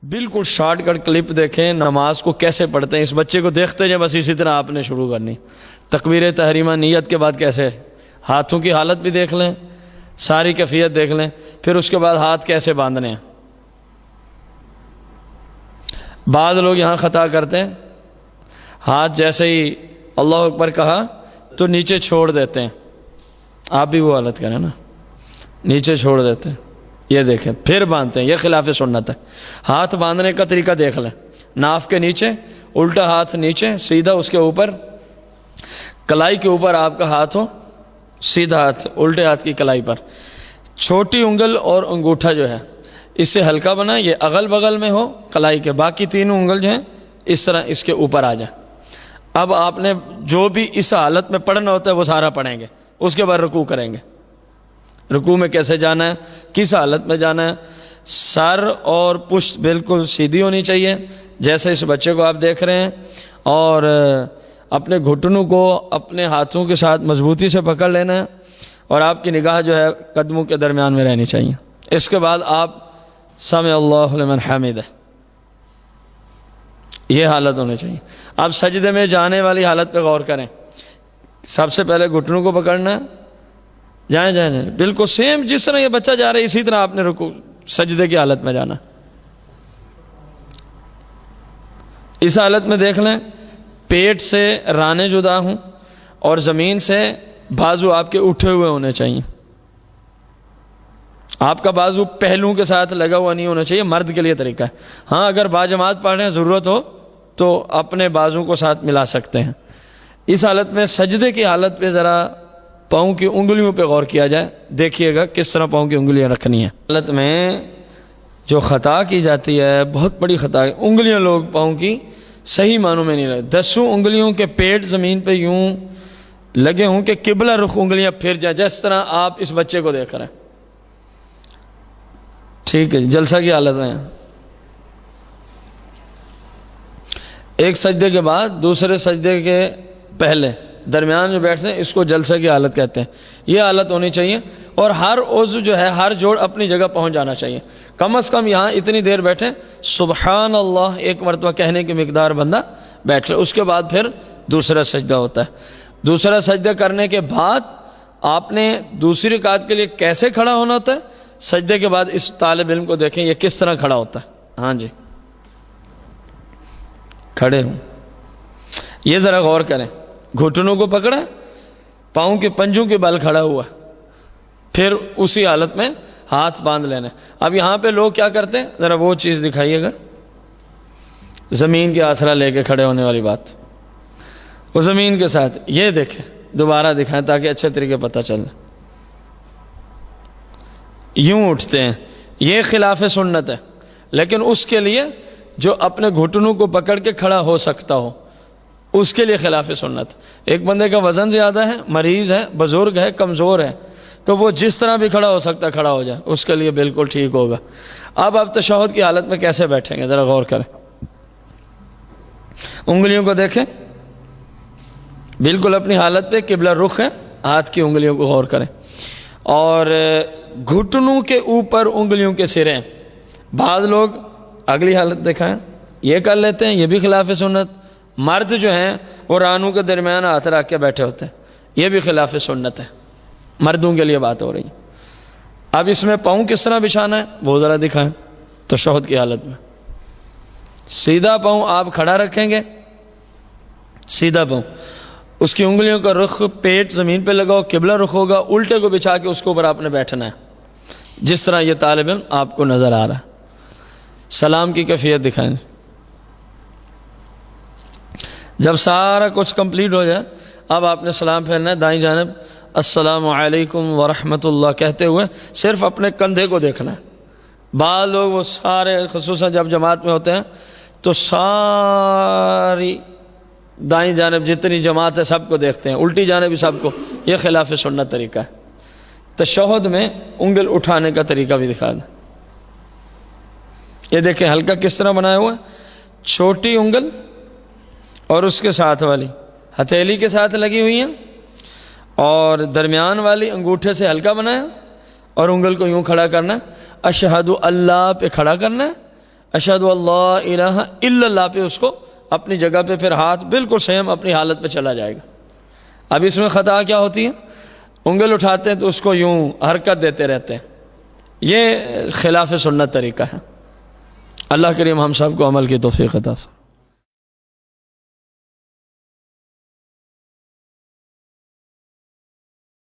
بالکل short cut clip دیکھیں نماز کو کیسے پڑھتے ہیں، اس بچے کو دیکھتے جائیں، بس اسی طرح آپ نے شروع کرنی۔ تکبیر تحریمہ نیت کے بعد کیسے، ہاتھوں کی حالت بھی دیکھ لیں، ساری کیفیت دیکھ لیں، پھر اس کے بعد ہاتھ کیسے باندھنے ہیں۔ بعض لوگ یہاں خطا کرتے ہیں، ہاتھ جیسے ہی اللہ اکبر کہا تو نیچے چھوڑ دیتے ہیں، آپ بھی وہ حالت کریں نا، نیچے چھوڑ دیتے ہیں، یہ دیکھیں پھر باندھتے ہیں، یہ خلاف سنت ہے۔ ہاتھ باندھنے کا طریقہ دیکھ لیں، ناف کے نیچے الٹا ہاتھ نیچے سیدھا، اس کے اوپر کلائی کے اوپر آپ کا ہاتھ ہو، سیدھا ہاتھ الٹے ہاتھ کی کلائی پر، چھوٹی انگل اور انگوٹھا جو ہے اس سے ہلکا بنا، یہ اغل بغل میں ہو کلائی کے، باقی تینوں انگل جو ہیں اس طرح اس کے اوپر آ جائیں۔ اب آپ نے جو بھی اس حالت میں پڑھنا ہوتا ہے وہ سارا پڑھیں گے، اس کے بعد رکوع کریں گے۔ رکوع میں کیسے جانا ہے، کس حالت میں جانا ہے، سر اور پشت بالکل سیدھی ہونی چاہیے جیسے اس بچے کو آپ دیکھ رہے ہیں، اور اپنے گھٹنوں کو اپنے ہاتھوں کے ساتھ مضبوطی سے پکڑ لینا ہے، اور آپ کی نگاہ جو ہے قدموں کے درمیان میں رہنی چاہیے۔ اس کے بعد آپ سمع اللہ لمن حمدہ، یہ حالت ہونی چاہیے۔ اب سجدے میں جانے والی حالت پہ غور کریں، سب سے پہلے گھٹنوں کو پکڑنا ہے، جائیں بالکل سیم جس طرح یہ بچہ جا رہا ہے اسی طرح آپ نے رکوع سجدے کی حالت میں جانا۔ اس حالت میں دیکھ لیں پیٹ سے رانے جدا ہوں اور زمین سے بازو آپ کے اٹھے ہوئے ہونے چاہیے۔ آپ کا بازو پہلوؤں کے ساتھ لگا ہوا نہیں ہونا چاہیے، مرد کے لیے طریقہ ہے۔ ہاں اگر باجماعت پڑھ رہے ہیں ضرورت ہو تو اپنے بازو کو ساتھ ملا سکتے ہیں۔ اس حالت میں سجدے کی حالت پہ ذرا پاؤں کی انگلیوں پہ غور کیا جائے، دیکھیے گا کس طرح پاؤں کی انگلیاں رکھنی ہیں۔ حالت میں جو خطا کی جاتی ہے بہت بڑی خطا ہے، انگلیاں لوگ پاؤں کی صحیح معنوں میں نہیں لگے، 10 انگلیوں کے پیٹ زمین پہ یوں لگے ہوں کہ قبلہ رخ انگلیاں پھر جائیں، جس طرح آپ اس بچے کو دیکھ رہے ہیں۔ ٹھیک ہے، جلسہ کی حالت ہے، ایک سجدے کے بعد دوسرے سجدے کے پہلے درمیان جو بیٹھتے ہیں اس کو جلسہ کی حالت کہتے ہیں۔ یہ حالت ہونی چاہیے، اور ہر عضو جو ہے ہر جوڑ اپنی جگہ پہنچ جانا چاہیے۔ کم از کم یہاں اتنی دیر بیٹھیں سبحان اللہ ایک مرتبہ کہنے کی مقدار بندہ بیٹھ لے، اس کے بعد پھر دوسرا سجدہ ہوتا ہے۔ دوسرا سجدہ کرنے کے بعد آپ نے دوسری رکعت کے لیے کیسے کھڑا ہونا ہوتا ہے، سجدے کے بعد اس طالب علم کو دیکھیں یہ کس طرح کھڑا ہوتا ہے۔ ہاں جی کھڑے ہوں، یہ ذرا غور کریں، گھٹنوں کو پکڑا، پاؤں کے پنجوں کے بل کھڑا ہوا، پھر اسی حالت میں ہاتھ باندھ لینا۔ اب یہاں پہ لوگ کیا کرتے ہیں، ذرا وہ چیز دکھائیے گا، زمین کے آسرا لے کے کھڑے ہونے والی بات، وہ زمین کے ساتھ، یہ دیکھیں دوبارہ دکھائیں تاکہ اچھے طریقے پتہ چلے۔ یوں اٹھتے ہیں، یہ خلاف سنت ہے، لیکن اس کے لیے جو اپنے گھٹنوں کو پکڑ کے کھڑا ہو سکتا ہو اس کے لیے خلاف سنت۔ ایک بندے کا وزن زیادہ ہے، مریض ہے، بزرگ ہے، کمزور ہے، تو وہ جس طرح بھی کھڑا ہو سکتا ہے کھڑا ہو جائے، اس کے لیے بالکل ٹھیک ہوگا۔ اب آپ تشہد کی حالت میں کیسے بیٹھیں گے ذرا غور کریں، انگلیوں کو دیکھیں، بالکل اپنی حالت پہ قبلہ رخ ہے، ہاتھ کی انگلیوں کو غور کریں، اور گھٹنوں کے اوپر انگلیوں کے سرے ہیں۔ بعض لوگ اگلی حالت دکھائیں، یہ کر لیتے ہیں، یہ بھی خلاف سنت۔ مرد جو ہیں وہ رانوں کے درمیان ہاتھ رکھ کے بیٹھے ہوتے ہیں، یہ بھی خلاف سنت ہے، مردوں کے لیے بات ہو رہی ہے۔ اب اس میں پاؤں کس طرح بچھانا ہے وہ ذرا دکھائیں۔ تشہد کی حالت میں سیدھا پاؤں آپ کھڑا رکھیں گے، سیدھا پاؤں، اس کی انگلیوں کا رخ پیٹ زمین پہ لگاؤ، قبلہ رخ ہوگا، الٹے کو بچھا کے اس کے اوپر آپ نے بیٹھنا ہے جس طرح یہ طالب علم آپ کو نظر آ رہا ہے۔ سلام کی کیفیت دکھائیں، جب سارا کچھ کمپلیٹ ہو جائے اب آپ نے سلام پھیرنا ہے، دائیں جانب السلام علیکم ورحمۃ اللہ کہتے ہوئے صرف اپنے کندھے کو دیکھنا ہے۔ بعض لوگ وہ سارے خصوصاً جب جماعت میں ہوتے ہیں تو ساری دائیں جانب جتنی جماعت ہے سب کو دیکھتے ہیں، الٹی جانب بھی سب کو، یہ خلاف سنت طریقہ ہے۔ تشہد میں انگل اٹھانے کا طریقہ بھی دکھا دیں، یہ دیکھیں ہلکا کس طرح بنایا ہوا ہے، چھوٹی انگل اور اس کے ساتھ والی ہتھیلی کے ساتھ لگی ہوئی ہیں، اور درمیان والی انگوٹھے سے ہلکا بنایا، اور انگل کو یوں کھڑا کرنا ہے، اشہد اللہ پہ کھڑا کرنا ہے، اشہد اللہ الہ الا اللہ پہ اس کو اپنی جگہ پہ پھر ہاتھ بالکل سیم اپنی حالت پہ چلا جائے گا. اب اس میں خطا کیا ہوتی ہے؟ انگل اٹھاتے ہیں تو اس کو یوں حرکت دیتے رہتے ہیں. یہ خلاف سنت طریقہ ہے. اللہ کریم ہم سب کو عمل کی توفیق عطا فرمائے.